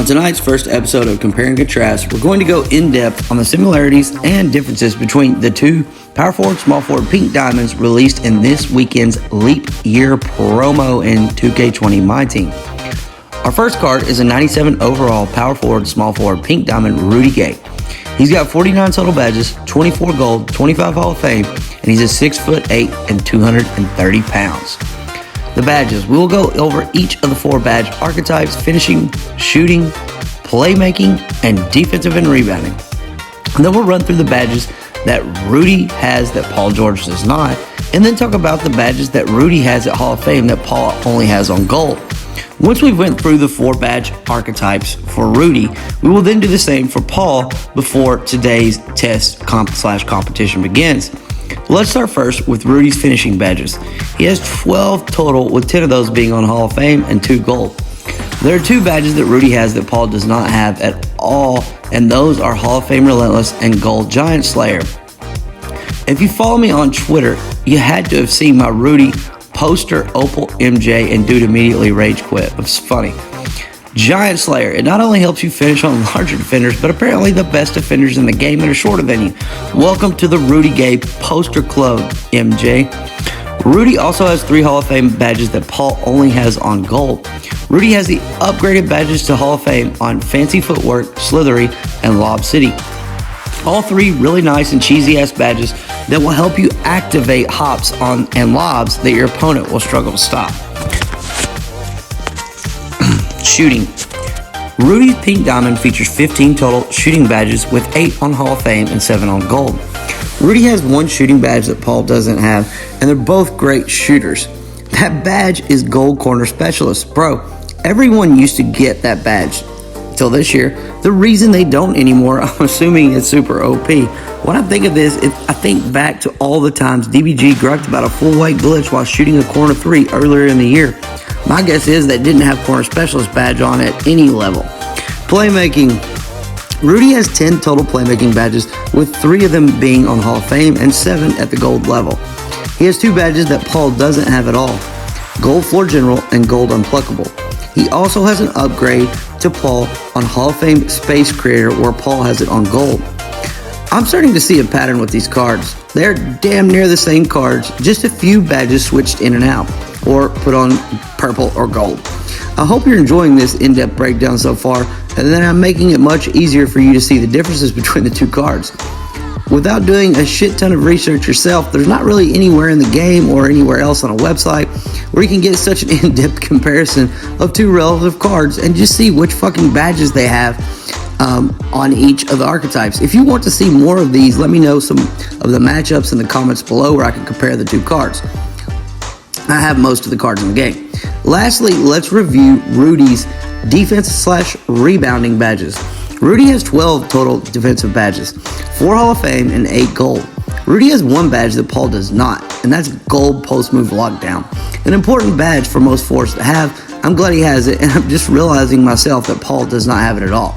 On tonight's first episode of Compare and Contrast, we're going to go in-depth on the similarities and differences between the two power forward, small forward pink diamonds released in this weekend's Leap Year promo in 2K20 MYTEAM. Our first card is a 97 overall power forward, small forward pink diamond Rudy Gay. He's got 49 total badges, 24 gold, 25 Hall of Fame, and he's a 6'8" and 230 pounds. The badges, we will go over each of the four badge archetypes: finishing, shooting, playmaking, and defensive and rebounding. And then we'll run through the badges that Rudy has that Paul George does not, and then talk about the badges that Rudy has at Hall of Fame that Paul only has on gold. Once we've went through the four badge archetypes for Rudy, we will then do the same for Paul before today's test competition begins. Let's start first with Rudy's finishing badges. He has 12 total, with 10 of those being on Hall of Fame and 2 gold. There are 2 badges that Rudy has that Paul does not have at all, and those are Hall of Fame Relentless and Gold Giant Slayer. If you follow me on Twitter, you had to have seen my Rudy poster Opal MJ and dude immediately rage quit. It's funny. Giant Slayer, it not only helps you finish on larger defenders, but apparently the best defenders in the game that are shorter than you. Welcome to the Rudy Gay poster club, MJ. Rudy also has 3 Hall of Fame badges that Paul only has on gold. Rudy has the upgraded badges to Hall of Fame on Fancy Footwork, Slithery, and Lob City. All 3 really nice and cheesy ass badges that will help you activate hops on and lobs that your opponent will struggle to stop. Shooting. Rudy's pink diamond features 15 total shooting badges with 8 on Hall of Fame and 7 on gold. Rudy has 1 shooting badge that Paul doesn't have, and they're both great shooters. That badge is Gold Corner Specialist. Bro, everyone used to get that badge till this year. The reason they don't anymore, I'm assuming it's super OP. When I think of this, I think back to all the times DBG grucked about a full white glitch while shooting a corner 3 earlier in the year. My guess is they didn't have Corner Specialist badge on at any level. Playmaking. Rudy has 10 total playmaking badges, with 3 of them being on Hall of Fame and 7 at the gold level. He has 2 badges that Paul doesn't have at all: Gold Floor General and Gold Unpluckable. He also has an upgrade to Paul on Hall of Fame Space Creator, where Paul has it on gold. I'm starting to see a pattern with these cards. They're damn near the same cards, just a few badges switched in and out, or put on purple or gold. I hope you're enjoying this in-depth breakdown so far, and then I'm making it much easier for you to see the differences between the 2 cards. Without doing a shit ton of research yourself, there's not really anywhere in the game or anywhere else on a website where you can get such an in-depth comparison of 2 relative cards and just see which fucking badges they have on each of the archetypes. If you want to see more of these, let me know some of the matchups in the comments below where I can compare the 2 cards. I have most of the cards in the game. Lastly, let's review Rudy's defense/rebounding badges. Rudy has 12 total defensive badges, 4 Hall of Fame and 8 gold. Rudy has 1 badge that Paul does not, and that's Gold Post Move Lockdown. An important badge for most forwards to have. I'm glad he has it, and I'm just realizing myself that Paul does not have it at all.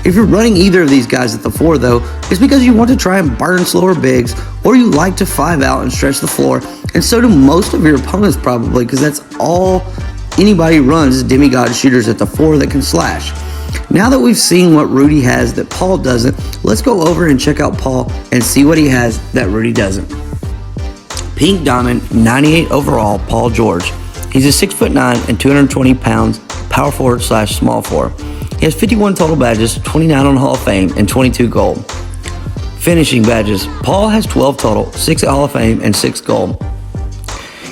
If you're running either of these guys at the 4 though, it's because you want to try and burn slower bigs, or you like to 5 out and stretch the floor, and so do most of your opponents probably, because that's all anybody runs is demigod shooters at the 4 that can slash. Now that we've seen what Rudy has that Paul doesn't, let's go over and check out Paul and see what he has that Rudy doesn't. Pink diamond, 98 overall, Paul George. He's a 6'9" and 220 pounds power forward / small forward. He has 51 total badges, 29 on Hall of Fame, and 22 gold. Finishing badges. Paul has 12 total, 6 at Hall of Fame, and 6 gold.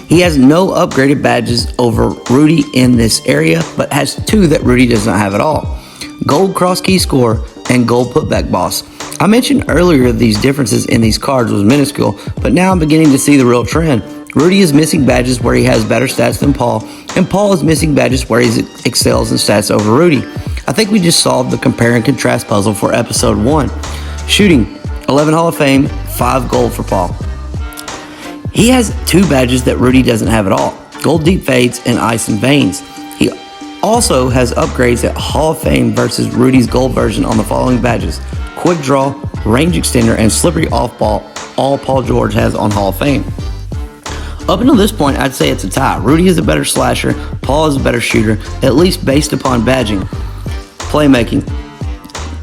He has no upgraded badges over Rudy in this area, but has 2 that Rudy does not have at all: Gold Cross Key Score and Gold Putback Boss. I mentioned earlier these differences in these cards was minuscule, but now I'm beginning to see the real trend. Rudy is missing badges where he has better stats than Paul, and Paul is missing badges where he excels in stats over Rudy. I think we just solved the compare and contrast puzzle for episode 1. Shooting, 11 Hall of Fame, 5 gold for Paul. He has 2 badges that Rudy doesn't have at all: Gold Deep Fades and Ice and Veins. He also has upgrades at Hall of Fame versus Rudy's gold version on the following badges: Quick Draw, Range Extender, and Slippery Off Ball, all Paul George has on Hall of Fame. Up until this point, I'd say it's a tie. Rudy is a better slasher, Paul is a better shooter, at least based upon badging. playmaking.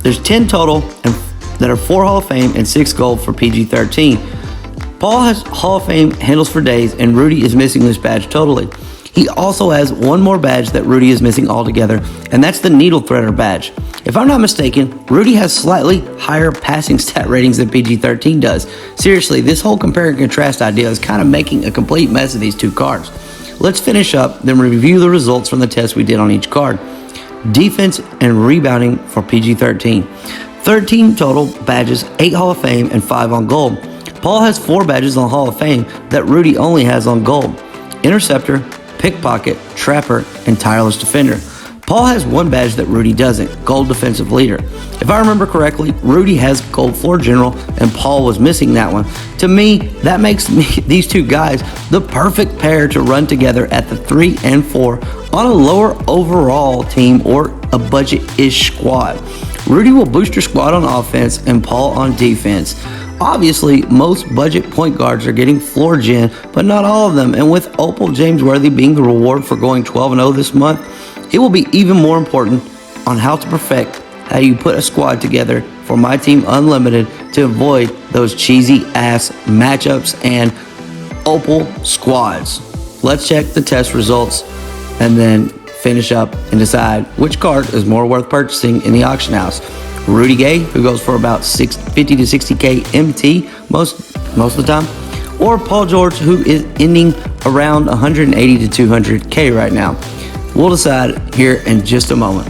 There's 10 total and that are 4 Hall of Fame and 6 gold for PG-13. Paul has Hall of Fame handles for days, and Rudy is missing this badge totally. He also has one more badge that Rudy is missing altogether, and that's the needle threader badge. If I'm not mistaken, Rudy has slightly higher passing stat ratings than PG-13 does. Seriously, this whole compare and contrast idea is kind of making a complete mess of these two cards. Let's finish up, then review the results from the test we did on each card. Defense and rebounding for PG-13. 13 total badges, 8 Hall of Fame, and 5 on gold. Paul has 4 badges on Hall of Fame that Rudy only has on gold. Interceptor, pickpocket, trapper, and tireless defender. Paul has 1 badge that Rudy doesn't, gold defensive leader. If I remember correctly, Rudy has gold floor general, and Paul was missing that one. To me, that makes these two guys the perfect pair to run together at the 3 and 4 on a lower overall team or a budget-ish squad. Rudy will boost your squad on offense and Paul on defense. Obviously, most budget point guards are getting floor gen, but not all of them. And with Opal James Worthy being the reward for going 12-0 this month, it will be even more important on how to perfect how you put a squad together for MYTEAM Unlimited to avoid those cheesy ass matchups and Opal squads. Let's check the test results and then finish up and decide which card is more worth purchasing in the auction house. Rudy Gay, who goes for about 50 to 60K MT most of the time, or Paul George, who is ending around 180 to 200K right now. We'll decide here in just a moment.